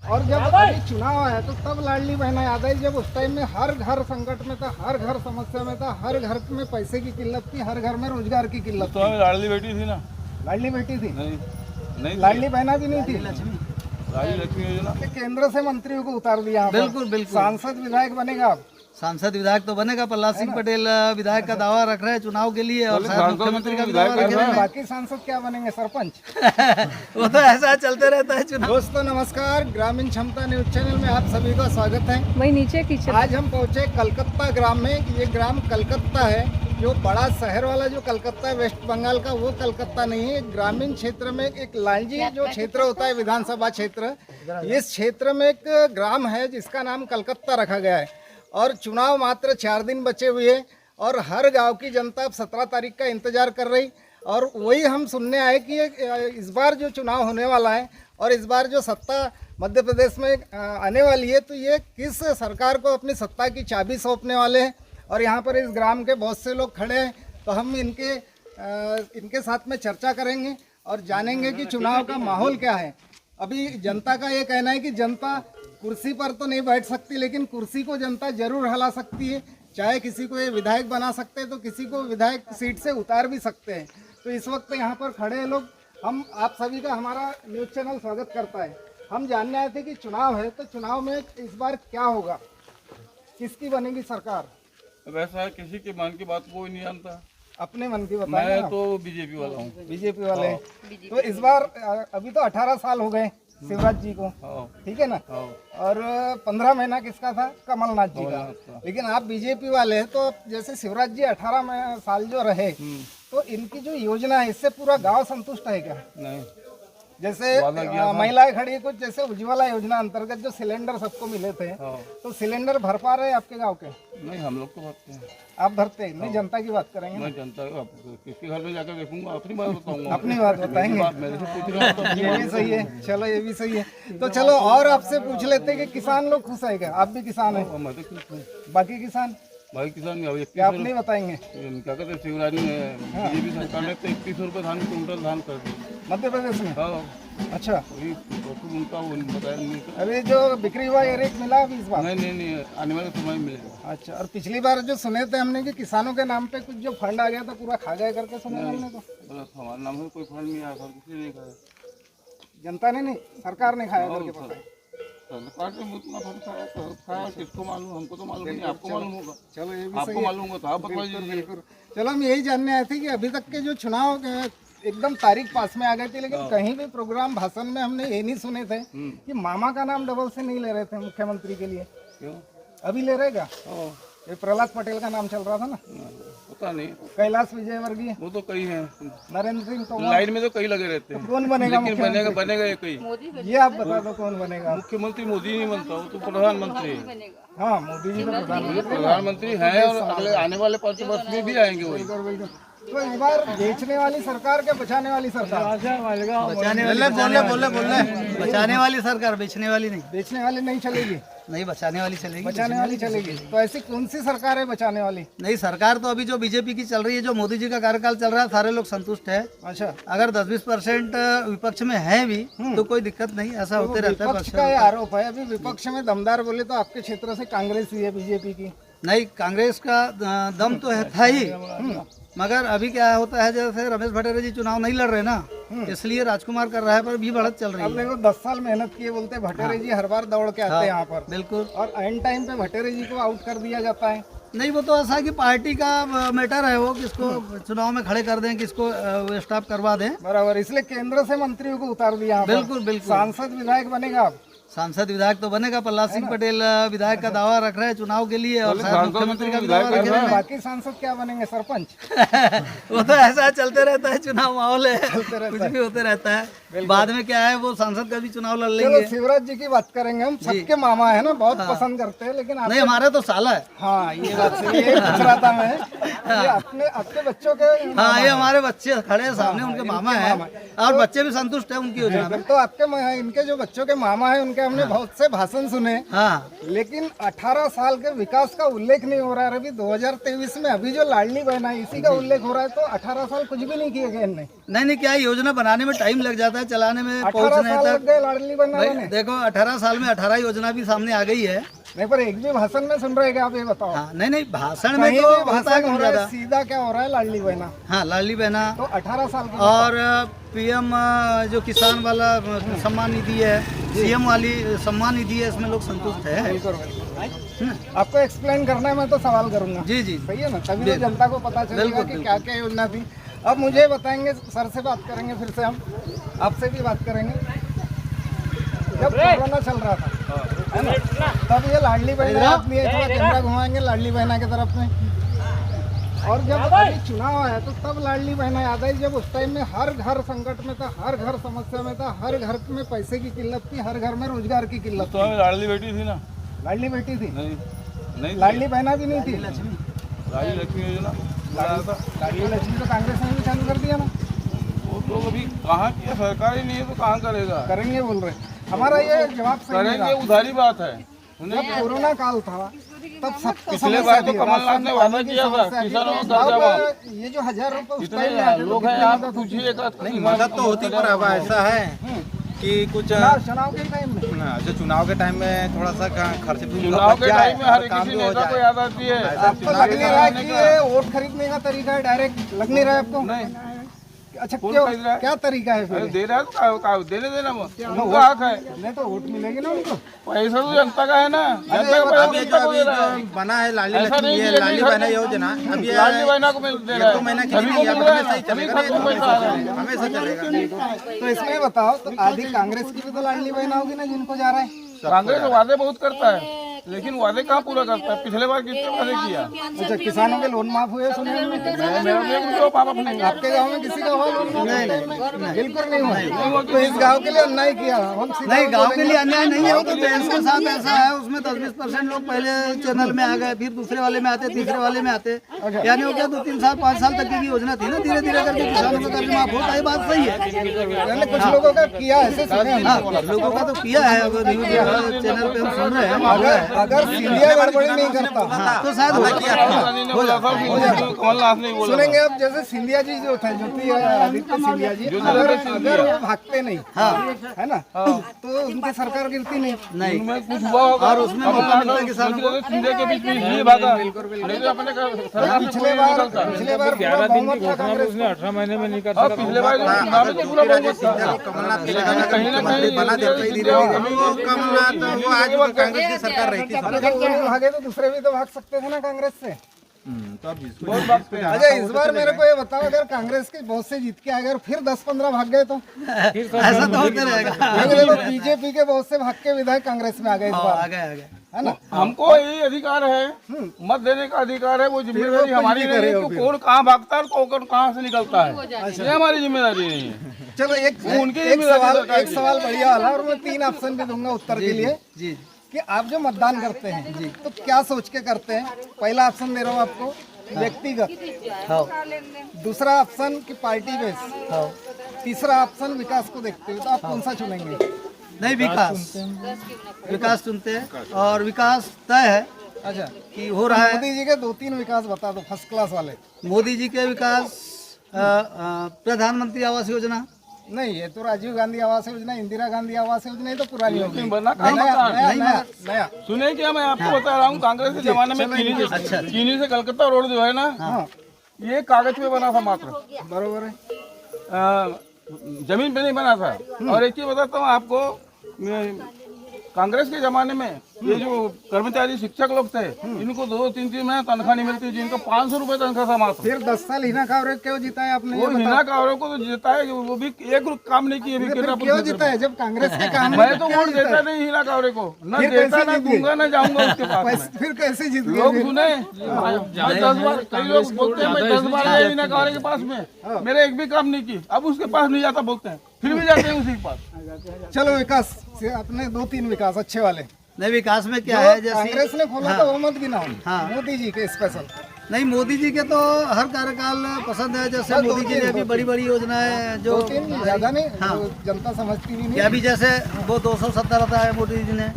और जब अभी चुनाव आया तो तब लाडली बहना याद आई, जब उस टाइम में हर घर संकट में था, हर घर समस्या में था, हर घर में पैसे की किल्लत थी, हर घर में रोजगार की किल्लत तो हमें लाडली बेटी थी ना? लाडली बेटी थी नहीं नहीं लाडली बहना भी नहीं थी। लाडली लक्ष्मी योजना केंद्र से मंत्रियों को उतार दिया। बिल्कुल बिल्कुल। सांसद विधायक बनेगा आप? सांसद विधायक तो बनेगा। प्रहलाद सिंह पटेल विधायक का दावा रख रहे हैं चुनाव के लिए और शायद मुख्यमंत्री का भी दावा रख रहे हैं। बाकी सांसद क्या बनेंगे? सरपंच? वो तो ऐसा चलते रहता है चुनाव। दोस्तों नमस्कार, ग्रामीण क्षमता न्यूज चैनल में आप सभी का स्वागत है। वही नीचे कीचड़। आज हम पहुंचे कलकत्ता ग्राम में। ये ग्राम कलकत्ता है, जो बड़ा शहर वाला जो कलकत्ता है वेस्ट बंगाल का, वो कलकत्ता नहीं है। ग्रामीण क्षेत्र में एक लालजी जो क्षेत्र होता है विधानसभा क्षेत्र, इस क्षेत्र में एक ग्राम है जिसका नाम कलकत्ता रखा गया है। और चुनाव मात्र 4 दिन बचे हुए हैं और हर गांव की जनता अब 17 तारीख का इंतजार कर रही। और वही हम सुनने आए कि इस बार जो चुनाव होने वाला है और इस बार जो सत्ता मध्य प्रदेश में आने वाली है, तो ये किस सरकार को अपनी सत्ता की चाबी सौंपने वाले हैं। और यहाँ पर इस ग्राम के बहुत से लोग खड़े हैं, तो हम इनके साथ में चर्चा करेंगे और जानेंगे कि चुनाव का माहौल क्या है। अभी जनता का ये कहना है कि जनता कुर्सी पर तो नहीं बैठ सकती, लेकिन कुर्सी को जनता जरूर हिला सकती है। चाहे किसी को ये विधायक बना सकते हैं तो किसी को विधायक सीट से उतार भी सकते हैं। तो इस वक्त यहाँ पर खड़े हैं लोग। हम आप सभी का हमारा न्यूज़ चैनल स्वागत करता है। हम जानने आए थे कि चुनाव है, तो चुनाव में इस बार क्या होगा, किसकी बनेगी सरकार? वैसा है, किसी के मन की बात कोई नहीं जानता। अपने मन की बताएं। मैं तो बीजेपी वाला हूँ। बीजेपी वाले हैं। तो इस बार अभी तो 18 साल हो गए शिवराज जी को, ठीक है ना? और 15 महीना किसका था? कमलनाथ जी का। लेकिन आप बीजेपी वाले हैं, तो जैसे शिवराज जी 18 साल जो रहे, तो इनकी जो योजना है इससे पूरा गांव संतुष्ट है क्या? नहीं। जैसे महिलाएं खड़ी है, कुछ जैसे उज्ज्वला योजना अंतर्गत जो सिलेंडर सबको मिले थे, तो सिलेंडर भर पा रहे हैं आपके गांव के? नहीं, हम लोग तो भरते हैं। आप भरते हैं? नहीं, जनता की बात करेंगे। मैं जनता किसके घर में जाकर देखूंगा, अपनी बात बताऊंगा। अपनी बात बताएंगे। मेरे से पूछ रहे हो तो ये भी सही है। चलो ये भी सही है। तो चलो और आपसे पूछ लेते हैं कि किसान लोग खुश है क्या? आप भी किसान हैं? मैं तो खुश हूँ। बाकी किसान भाई किसान क्या आप नहीं बताएंगे? क्या कहते हैं, शिवराज ने बीजेपी सरकार ने तो 3100 रुपये धान क्विंटल धान कर दिया मध्य प्रदेश में। अच्छा, उनका वो बताया नहीं। अभी जो बिक्री हुआ ये रेट मिला अभी इस बार? नहीं, आने वाले समय मिलेगा। अच्छा, और पिछली बार जो सुने थे हमने कि किसानों के नाम पे कुछ जो फंड आ गया था पूरा खा गए करके सुने हमने। तो हमारे नाम से कोई फंड नहीं आया, किसी ने नहीं खाया। जनता ने नहीं, सरकार ने खाया करके पता है। सरकार ने उतना फंड खाया, किसको मालूम? हमको तो मालूम नहीं, आपको मालूम होगा। चलो ये भी आपको सही है। मालूम होगा तो आप बता दीजिए। बिल्कुल। चलो हम यही जानने आए थे कि अभी तक के जो चुनाव एकदम तारीख पास में आ गई थी, लेकिन कहीं भी प्रोग्राम भाषण में हमने ये नहीं सुने थे कि मामा का नाम डबल से नहीं ले रहे थे मुख्यमंत्री के लिए। क्यों? अभी ले रहेगा? ये प्रहलाद पटेल का नाम चल रहा था ना, पता नहीं। कैलाश विजयवर्गीय, वो तो कई हैं, नरेंद्र सिंह तोमर, लाइन में तो कई लगे रहते हैं। कौन बनेगा लेकिन मुख्यमंत्री? बनेगा एक ही। ये आप बता दो कौन बनेगा? मुख्यमंत्री मोदी नहीं बनता, वो तो प्रधानमंत्री है। हाँ, मोदी जी तो प्रधानमंत्री हैं और अगले आने वाले 5 वर्ष में भी आएंगे वही। तो इस बार बेचने वाली सरकार क्या बचाने वाली सरकार? बचाने वाली बचाने वाली सरकार, बेचने वाली नहीं। बेचने वाली नहीं चलेगी? नहीं, बचाने वाली चलेगी। बचाने वाली चलेगी। तो ऐसी कौन सी सरकार है बचाने वाली? नहीं, सरकार तो अभी जो बीजेपी की चल रही है, जो मोदी जी का कार्यकाल चल रहा है, सारे लोग संतुष्ट है। अच्छा, अगर 10-20% विपक्ष में है भी तो कोई दिक्कत नहीं, ऐसा होते रहता है। विपक्ष का ये आरोप है। अभी विपक्ष में दमदार बोले तो आपके क्षेत्र से कांग्रेस ही है, बीजेपी की नहीं। कांग्रेस का दम तो है था ही, मगर अभी क्या होता है, जैसे रमेश भट्टाचार्य जी चुनाव नहीं लड़ रहे ना, इसलिए राजकुमार कर रहा है, पर भी बढ़त चल रही अब है। देखो 10 साल मेहनत किए, बोलते भट्टाचार्य जी हर बार दौड़ के आते हैं यहाँ पर। बिल्कुल। और एंड टाइम पे भट्टाचार्य जी को आउट कर दिया जाता है। नहीं, वो तो ऐसा है कि पार्टी का मैटर है, वो किसको चुनाव में खड़े कर दें, किसको स्टॉप करवा दें। बराबर, इसलिए केंद्र से मंत्रियों को उतार दिया। बिल्कुल बिल्कुल। सांसद विधायक बनेगा आप? सांसद विधायक तो बनेगा। प्रहलाद सिंह पटेल विधायक का दावा रख रहे हैं चुनाव के लिए और शायद मुख्यमंत्री का भी दावा रख रहे हैं। बाकी सांसद क्या बनेंगे? सरपंच? वो तो ऐसा चलते रहता है, चुनाव माहौल है, कुछ भी होते रहता है। बाद में क्या है, वो सांसद का भी चुनाव लड़ लेंगे। चलो शिवराज जी की बात करेंगे हम। सबके मामा है ना, बहुत पसंद करते हैं, लेकिन नहीं, हमारे तो साला है। हाँ, ये बात सही है। पूछ रहा था मैं, ये आपके बच्चों के? हाँ, ये हमारे बच्चे खड़े हैं सामने, उनके मामा है और बच्चे भी संतुष्ट है उनकी योजना में। तो आपके इनके जो बच्चों के मामा है इनके हमने बहुत से भाषण सुने, हाँ लेकिन 18 साल के विकास का उल्लेख नहीं हो रहा है। अभी 2023 में अभी जो लाडली बहना है इसी का उल्लेख हो रहा है, तो 18 साल कुछ भी नहीं किए गए इनने। नहीं क्या योजना बनाने में टाइम लग जाता है, चलाने में 18 पहुंचने साल लग तक। गए लाडली बहना भाई में। देखो 18 साल में 18 योजना भी सामने आ गई है। नहीं, पर एक भी भाषण में सुन रहे हैं, आप ये बताओ। हाँ नहीं भाषण में कहीं तो भी होता है भाषण कम हो रहा है, ज्यादा। सीधा क्या हो रहा है, लाडली बहना। हाँ लाडली बहना तो 18 साल की और पीएम जो किसान वाला सम्मान निधि है, सीएम वाली सम्मान निधि है, इसमें लोग संतुष्ट है। बिल्कुल बिल्कुल। आपको एक्सप्लेन करना है, मैं तो सवाल करूंगा। जी जी सही है ना, तभी तो जनता को पता चलेगा बिल्कुल, कि क्या क्या योजना थी। अब मुझे बताएंगे, सर से बात करेंगे, फिर से हम आपसे भी बात करेंगे। जब कोरोना चल रहा था, है ना, तब ये लाडली बहना आदमी है, थोड़ा कैमरा घुमाएंगे लाडली बहना की तरफ में। और जब अभी चुनाव आया तो तब लाडली बहना याद आई, जब उस टाइम में हर घर संकट में था, हर घर समस्या में था, हर घर में पैसे की किल्लत थी, हर घर में रोजगार की किल्लत तो हमें लाडली बेटी थी ना, लाडली बेटी थी, नहीं लाडली बहना भी नहीं थी। लाडली लक्ष्मी योजना लाया था। लाडली लक्ष्मी तो कांग्रेस ने भी चालू कर दिया ना। वो तो अभी कहाँ किया, सरकार ही नहीं है तो कहाँ करेगा। करेंगे बोल रहे, हमारा ये जवाब सही नहीं करेंगे रहा। उधारी बात है। जब कोरोना काल था तब सबको पिछले समस्या बार तो थी, कमलनाथ ने राशन वादा पानी की किया था, समस्या थी। किसानों को अब कर्जा माफ। ये जो 1000 रुपए उस टाइम में कितने आते थे, लोग हैं, आप पूछिए नहीं मदद तो होती, पर अब ऐसा है कि कुछ चुनाव के टाइम में जो चुनाव के टाइम में थोड़ा सा खर्च भी चुनाव के टाइम में हर काम किसी भी हो नेता को जाए। याद आती है। आपको लग नहीं रहा है कि ये वोट खरीदने का तरीका है, डायरेक्ट लग नहीं रहा है आपको? नहीं, अच्छा, कौन क्यों, खरीद रहा है? क्या तरीका है अरे फिर? दे रहा है तो देने देना, उनका हक है। नहीं तो वोट मिलेगी ना उनको। पैसा तो जनता का है ना, जनता का पैसा अब ये जो जनता को अभी दे रहा है। जो बना है लाडली ऐसा लक्ष्मी, नहीं ये कि लाडली नहीं बहना खर्च- योजना, अब ये लाडली बहना को मिल दे रहा तो महीना है, की सभी को नहीं, मिल अब रहा हमेशा ही है, सभी चलेगा, खर्च में पैसा आ रहा है। हमेशा चलेगा। तो इसमें बताओ, तो आधी कांग्रेस की भी तो लाडली बहना होगी ना जिनको जा रहा है। कांग्रेस वादे बहुत करता है, लेकिन वादे कहाँ पूरा करता है। पिछले बार कितने वादे किया। अच्छा, किसानों के लोन माफ हुए सुने हमने। मेरा पापा नहीं आपके गांव में किसी का हुआ लोन माफ? नहीं, बिल्कुल नहीं हुआ। तो इस गांव के लिए अन्याय किया हम सीधा नहीं गांव के बोलेंगे। लिए अन्याय नहीं है, वो तो देश के साथ ऐसा है, उसमें 10-20% लोग पहले चैनल में आ गए, फिर दूसरे वाले में आते, तीसरे वाले में आते, यानी हो गया 2-3 साल 5 साल तक की योजना थी ना, धीरे धीरे करके किसानों का कर्ज माफ होता है, बात सही है। मैंने कुछ लोगों का किया ऐसे सुने हम। हाँ कुछ लोगों का तो किया है, अब न्यूज चैनल पे हम सुन रहे हैं, मालूम है। अगर सिंधिया गड़बड़ी नहीं करता तो शायद हो कमलनाथ नहीं बोला। सुनेंगे। अब जैसे सिंधिया जी जो थे, ज्योतिरादित्य सिंधिया जी, अगर वो भागते नहीं, है ना, तो उनकी सरकार गिरती नहीं। नहीं उनमें कुछ हुआ होगा, और उसमें मौका मिलता है किसानों को। सिंधे के बीच में इसलिए भागा, नहीं तो अपने सरकार से पिछले कोई बार निकलता। पिछले बार पूरा बहुमत था कांग्रेस को। 18 महीने में नहीं कर और पिछले बार जो चुनाव में पूरा बहुमत था। कमलनाथ के कहीं ना कहीं बना देता ही धीरे धीरे। वो कमलनाथ वो आज वो कांग्रेस की सरकार रही थी। अगर वो भागे तो दूसरे भी तो भाग सकते थे ना कांग्रेस से। तो अब जिसको बहुत बात पे अच्छा, इस बार मेरे को ये बताओ, अगर कांग्रेस के बहुत से जीत के आ गए और फिर 10-15 भाग गए तो? ऐसा तो होते रहेगा। क्योंकि देखो बीजेपी के बहुत से भाग के विधायक कांग्रेस में आ गए इस बार, आ गए है ना। हमको ये अधिकार है, मत देने का अधिकार है, वो जिम्मेदारी हमारी नहीं है कि कौन कहाँ भागता है और कौन कहाँ से निकलता है, ये हमारी जिम्मेदारी नहीं है। चलो एक उनकी एक जिम्मेदारी सवाल सरकार एक की। सवाल बढ़िया वाला, और मैं 3 ऑप्शन भी दूंगा उत्तर के लिए, जी कि आप जो मतदान करते हैं जी, तो क्या सोच के करते हैं? पहला ऑप्शन दे रहा हूँ आपको, व्यक्तिगत। हाँ दूसरा ऑप्शन की पार्टी बेस। हाँ तीसरा ऑप्शन विकास को देखते हुए। तो आप कौन सा चुनेंगे? नहीं विकास चुनते हैं, और विकास तय है अच्छा, कि हो रहा है। मोदी जी के 2-3 विकास बता दो, फर्स्ट क्लास वाले। मोदी जी के विकास, प्रधानमंत्री आवास योजना, नहीं, ये तो राजीव गांधी आवास योजना, इंदिरा गांधी आवास योजना, ये तो पुरानी होगी। बना कहाँ नया मकान? नया नहीं, नया नया। सुने क्या, मैं आपको बता रहा हूँ, कांग्रेस के जमाने में चीनी से कलकत्ता रोड जो है ना, हाँ, ये कागज पे बना था मात्र, बरोबर है। जमीन पे नहीं बना था। और एक चीज बताता हूँ आपको, कांग्रेस के जमाने में ये जो कर्मचारी शिक्षक लोग थे, इनको 2-3 महीने तनख्वाह नहीं मिलती, जिनको 500 रुपए तनख्वाह था मात्र। फिर 10 साल हिना कांवरे क्यों जीता है आपने? वो हिना कांवरे को तो जीता है, वो भी एक काम नहीं किए। फिर क्यों जीता है जब कांग्रेस के काम? मैं तो वोट देता नहीं हिना कांवरे को, न फिर देता कैसे न जीत गए? दूंगा न जाऊंगा उसके पास में। फिर कैसे जीत गए? लोग फिर? सुने, मैं 10 बार, कई लोग बोलते हैं मैं 10 बार गया हिना कांवरे के पास में, मेरे एक भी काम नहीं की, अब उसके पास नहीं जाता बोलते हैं, फिर भी जाते हैं उसी के पास। चलो विकास से अपने 2-3 विकास अच्छे वाले। नहीं विकास में क्या जो है, जैसे कांग्रेस ने खोला था वो मत गिनाओ। हाँ। मोदी जी के स्पेशल नहीं, मोदी जी के तो हर कार्यकाल पसंद है। जैसे मोदी जी ने अभी बड़ी बड़ी योजनाएं जो 2-3 ज्यादा नहीं, हाँ। जो जनता समझती भी कि नहीं। अभी जैसे वो 270 आता है मोदी जी ने,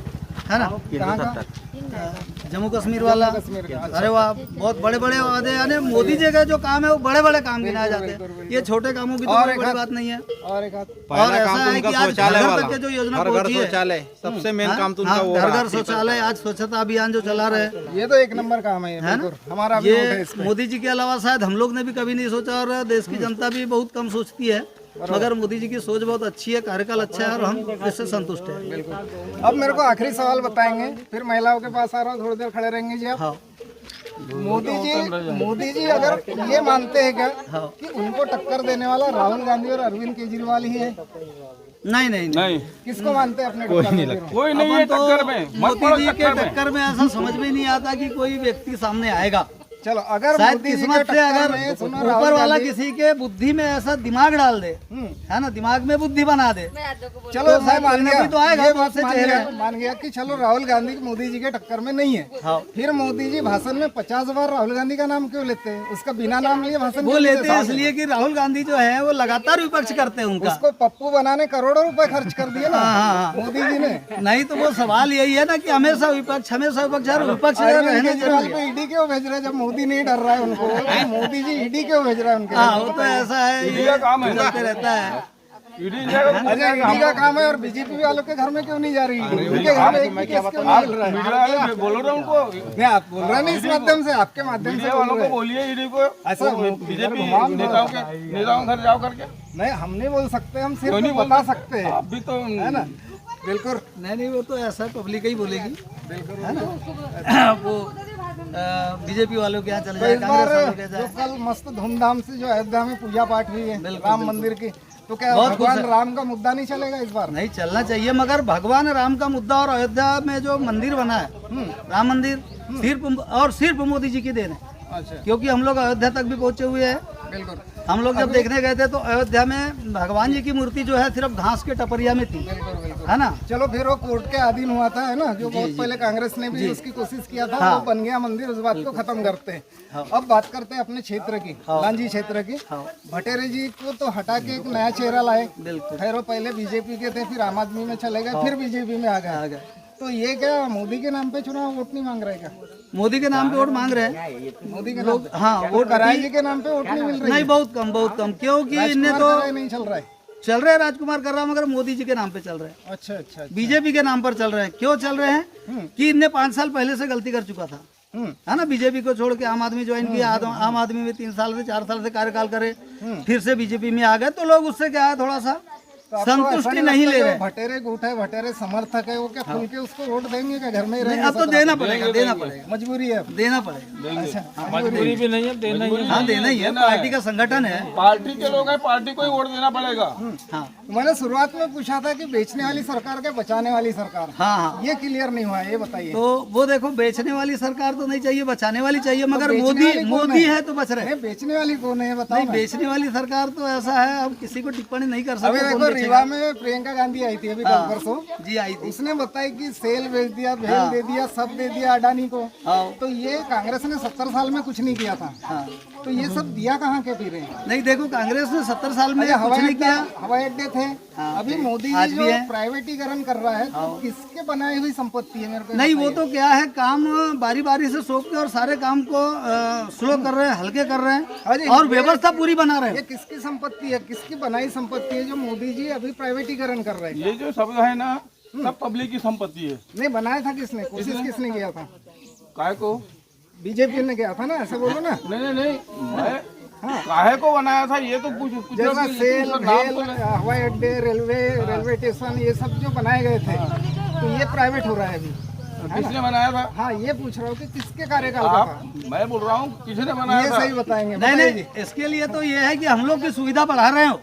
है ना, कहाँ का? जम्मू कश्मीर वाला। कश्मीर का। अरे वाह, बहुत बड़े बड़े वादे, यानी मोदी जी का जो काम है वो बड़े बड़े काम गिनाए जाते हैं। ये छोटे कामों की तो और कोई एक बड़ी हाथ- बात नहीं है। और एक हाथ और ऐसा है कि आज घर घर तक के जो योजना हर घर पहुंची है, शौचालय सबसे मेन हाँ, काम तो उनका हाँ, वो घर रहा। घर शौचालय, आज स्वच्छता अभियान जो चला रहे हैं, ये तो एक नंबर काम है, ये है ना? बिल्कुल। हमारा भी वोट है ये इस पे। मोदी जी के अलावा शायद हम लोग ने भी कभी नहीं सोचा, और देश की जनता भी बहुत कम सोचती है। मगर मोदी जी की सोच बहुत अच्छी है, कार्यकाल अच्छा है और हम इससे संतुष्ट हैं। अब मेरे को आखिरी सवाल बताएंगे, फिर महिलाओं के पास आ रहा हूँ, थोड़ी देर खड़े रहेंगे जी आप। हाँ, मोदी जी अगर ये मानते हैं क्या कि उनको टक्कर देने वाला राहुल गांधी और अरविंद केजरीवाल ही है? नहीं नहीं नहीं, नहीं, किसको मानते हैं अपने टक्कर में? कोई नहीं है अपन तो टक्कर में, मत पड़ो मोदी जी के टक्कर में। टक्कर में ऐसा समझ में नहीं आता कि कोई व्यक्ति सामने आएगा। चलो, अगर शायद मोदी जी के किस्मत से टक्कर अगर में सुनो ऊपर राहुल वाला गांधी- किसी के बुद्धि में ऐसा दिमाग डाल दे, है ना, दिमाग में बुद्धि बना दे, चलो तो मैं मान गया, तो आएगा, ये बहुत बात से मान चेहरे गया, हैं। मान गया कि चलो राहुल गांधी मोदी जी के टक्कर में नहीं है। हाँ। फिर मोदी जी भाषण में 50 बार राहुल गांधी का नाम क्यों लेते हैं? उसका बिना नाम लिए भाषण वो क्यों लेते हैं हैं? इसलिए कि राहुल गांधी जो है वो लगातार विपक्ष करते हैं उनका। उसको पप्पू बनाने करोड़ों रुपए खर्च कर दिए ना हाँ। मोदी जी ने। नहीं तो वो सवाल यही है ना कि हमेशा विपक्ष और विपक्ष अरविंद रहने केजरीवाल जरूरी है। पे ईडी क्यों भेज रहे हैं जब मोदी नहीं डर रहा है उनको? तो मोदी जी ईडी क्यों भेज रहा है उनके? हाँ, वो तो ऐसा है, ईडी ये का काम है। चलते रहता है। ईडी जाएगा तो अच्छा, ईडी का काम है, और बीजेपी वालों के घर में क्यों नहीं जा रही ईडी? उनके घर में एक भी केस क्यों नहीं मिल रहा है? मीडिया वाले बोलो ना उनको, नहीं, आप बोल रहे हैं नहीं, इस माध्यम से, आपके माध्यम से मीडिया बोल वालों रहे को हैं। बोलिए ईडी को, ऐसा बीजेपी नेताओं के घर जाओ करके। नहीं, हम नहीं बोल सकते, हम क्यों नहीं सिर्फ बता सकते हैं, आप भी तो है ना? बिल्कुल। नहीं, वो तो ऐसा पब्लिक ही बोलेगी, है ना। वो बीजेपी वालों के यहाँ चले तो जाए, इस कांग्रेस बार वालों के जो जाए। कल मस्त धूमधाम से जो अयोध्या में पूजा पाठ हुई है राम मंदिर की, तो क्या बहुत खुश भगवान है। राम का मुद्दा नहीं चलेगा इस बार? नहीं, चलना चाहिए, मगर भगवान राम का मुद्दा और अयोध्या में जो मंदिर बना है, राम मंदिर, सिर्फ मोदी जी की देन है। अच्छा, क्योंकि हम लोग अयोध्या तक भी पहुंचे हुए हैं। बिल्कुल हम लोग जब देखने गए थे तो अयोध्या में भगवान जी की मूर्ति जो है सिर्फ घास के टपरिया में थी, बिल्कुल। है ना। चलो, फिर वो कोर्ट के अधीन हुआ था, है ना, जो बहुत पहले कांग्रेस ने भी उसकी कोशिश किया था, हाँ। वो बन गया मंदिर, उस बात को खत्म करते हैं। अब बात करते हैं अपने क्षेत्र की, लांजी क्षेत्र की। भटेरे जी को तो हटा के एक नया चेहरा लाए। बिल्कुल। खैर वो पहले बीजेपी के थे, फिर आम आदमी में चले गए, फिर बीजेपी में आ गए। तो ये क्या मोदी के नाम पे चुनाव वोट नहीं मांग रहे क्या? मोदी के नाम पे वोट मांग रहे हैं मोदी के लोग। हाँ, वोट कराए जी के नाम पे वोट नहीं मिल रही? नहीं, बहुत कम, क्योंकि इनने राजकुमार तो कराए नहीं चल रहा है। चल रहे हैं, राजकुमार कर रहा है, मगर मोदी जी के नाम पे चल रहे हैं, अच्छा अच्छा। बीजेपी के नाम पर चल रहे हैं। क्यों चल रहे हैं कि इनने 5 साल पहले से गलती कर चुका था, है ना। बीजेपी को छोड़ के आम आदमी ज्वाइन किया, आम आदमी में 3 साल से 4 साल से कार्यकाल करे, फिर से बीजेपी में आ गए, तो लोग उससे क्या है थोड़ा सा तो आपको ऐसा संतुष्टि नहीं लगता ले जो रहे। भटेरे गुट है, भटेरे समर्थक है, वो क्या खुल के उसको वोट देंगे क्या? घर में ही नहीं, रहेंगे? अब तो देना पड़ेगा, मजबूरी है अब। देना पड़ेगा। अच्छा, मजबूरी भी नहीं है, देना ही है। हाँ, देना ही है, पार्टी का संगठन है। पार्टी के लोग हैं, पार्टी को ही वोट देना पड़ेगा। हाँ मैंने शुरुआत में पूछा था कि बेचने वाली सरकार के बचाने वाली सरकार, हाँ हाँ, ये क्लियर नहीं हुआ है, ये बताइए। तो वो देखो, बेचने वाली सरकार तो नहीं चाहिए, बचाने वाली चाहिए, मगर बेचने वाली कौन मोदी है तो बच रहे। नहीं, बेचने वाली कौन है बताओ नहीं, ना। बेचने वाली सरकार तो ऐसा है, अब किसी को टिप्पणी नहीं कर अभी सकते। देखो, कौन रीवा बेचेगा। में प्रियंका गांधी आई थी अभी कल परसों, जी आई थी। उसने बताया कि सेल बेच दिया, भेल दे दिया, सब दे दिया अडानी को। हाँ। तो ये कांग्रेस ने 70 साल में कुछ नहीं किया था। हाँ। तो ये सब दिया कहाँ के फिर? नहीं, देखो, कांग्रेस ने 70 साल में अच्छा, कुछ नहीं किया। हवाई अड्डे थे। अभी मोदी आज जी भी जो है। प्राइवेटीकरण कर रहा है, तो किसके बनाई हुई संपत्ति है मेरे को नहीं, वो तो क्या है, काम बारी बारी से सौंप के और सारे काम को स्लो कर रहे हैं, हल्के कर रहे अरे, हैं और व्यवस्था पूरी बना रहे ये हैं। किसकी संपत्ति है, किसकी बनाई संपत्ति है जो मोदी जी अभी प्राइवेटीकरण कर रहे हैं? ये जो सब है ना, सब पब्लिक की संपत्ति है। नहीं, बनाया था किसने? कोशिश किसने किया था? काहे को? बीजेपी ने किया था ना, ऐसे बोलो ना। नहीं, मैं काहे को बनाया था ये तो कुछ जैसा सेल, नाम भेल, तो हवाई अड्डे, रेलवे स्टेशन, ये सब जो बनाए गए थे, तो ये प्राइवेट हो रहा है अभी। किसने बनाया था? हाँ, ये पूछ रहा हूँ कि किसके कार्यकाल का था? मैं बोल रहा हूँ किसने ये बनाया था? सही बताएंगे। नहीं बताइए नहीं, जी। इसके लिए तो ये है कि हम लोग की सुविधा बढ़ा रहे हो,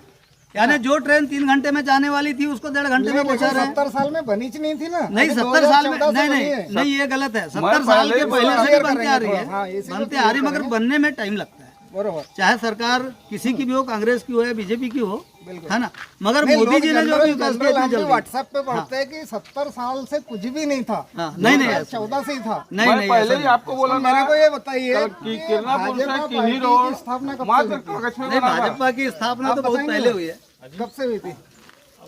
यानी जो ट्रेन 3 घंटे में जाने वाली थी उसको 1.5 घंटे में पहुंचा रहे हैं। 70 साल में बनी नहीं थी ना? नहीं, अभी 70 साल में 2014 से नहीं बनी नहीं है। नहीं, ये गलत है। 70 साल के पहले से भी बनते आ रही हाँ, है, इसी को बनते आ रही है, मगर बनने में टाइम लगता है। बरोबर। चाहे सरकार किसी की भी हो, कांग्रेस की हो या बीजेपी की हो, है ना। मगर नहीं, मोदी लोग जी ने जो जनरल- विकास जनरल किया हम भी जल्दी, व्हाट्सएप पे पढ़ते हैं कि 70 साल से कुछ भी नहीं था, हाँ, नहीं नहीं 14 से ही था। नहीं मैं नहीं पहले ऐसा ही नहीं। आपको बोला मेरे को था ये बताइए कि कि किरनापुर से भाजपा किन्ही पार्टी रोड की स्थापना कब से मात्र हुई थी? कागज में नहीं, बना था। भाजपा की स्थापना आप तो बहुत बताएंगे पहले ना? हुई है। कब से हुई थी?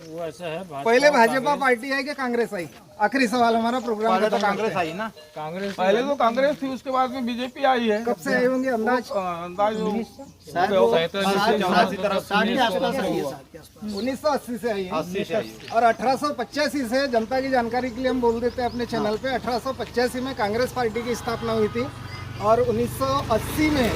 वो ऐसा है पहले भाजपा पार्टी आई कि कांग्रेस आई? आखिरी सवाल हमारा प्रोग्राम खत्म करते हैं। आई ना कांग्रेस पहले तो कांग्रेस थी, उसके बाद में बीजेपी आई है। कब से आई होंगी अंदाज? अंदाज शायद वो 60 के आसपास रही है, 60 के आसपास। 1980 से आई है और 1885 से, जनता की जानकारी के लिए हम बोल देते हैं अपने चैनल पे, 1885 में कांग्रेस पार्टी की स्थापना हुई थी और 1980 में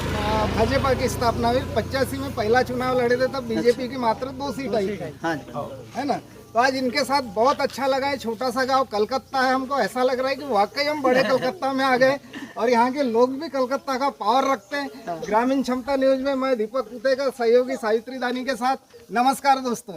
भाजपा की स्थापना हुई। 85 में पहला चुनाव लड़े थे, तब बीजेपी की मात्र 2 सीट आई थी, हाँ जी। है ना। तो आज इनके साथ बहुत अच्छा लगा है। छोटा सा गांव कलकत्ता है, हमको ऐसा लग रहा है कि वाकई हम बड़े कलकत्ता में आ गए और यहाँ के लोग भी कलकत्ता का पावर रखते हैं। ग्रामीण क्षमता न्यूज में मैं दीपक कुतेकर, सहयोगी सावित्री दानी के साथ। नमस्कार दोस्तों।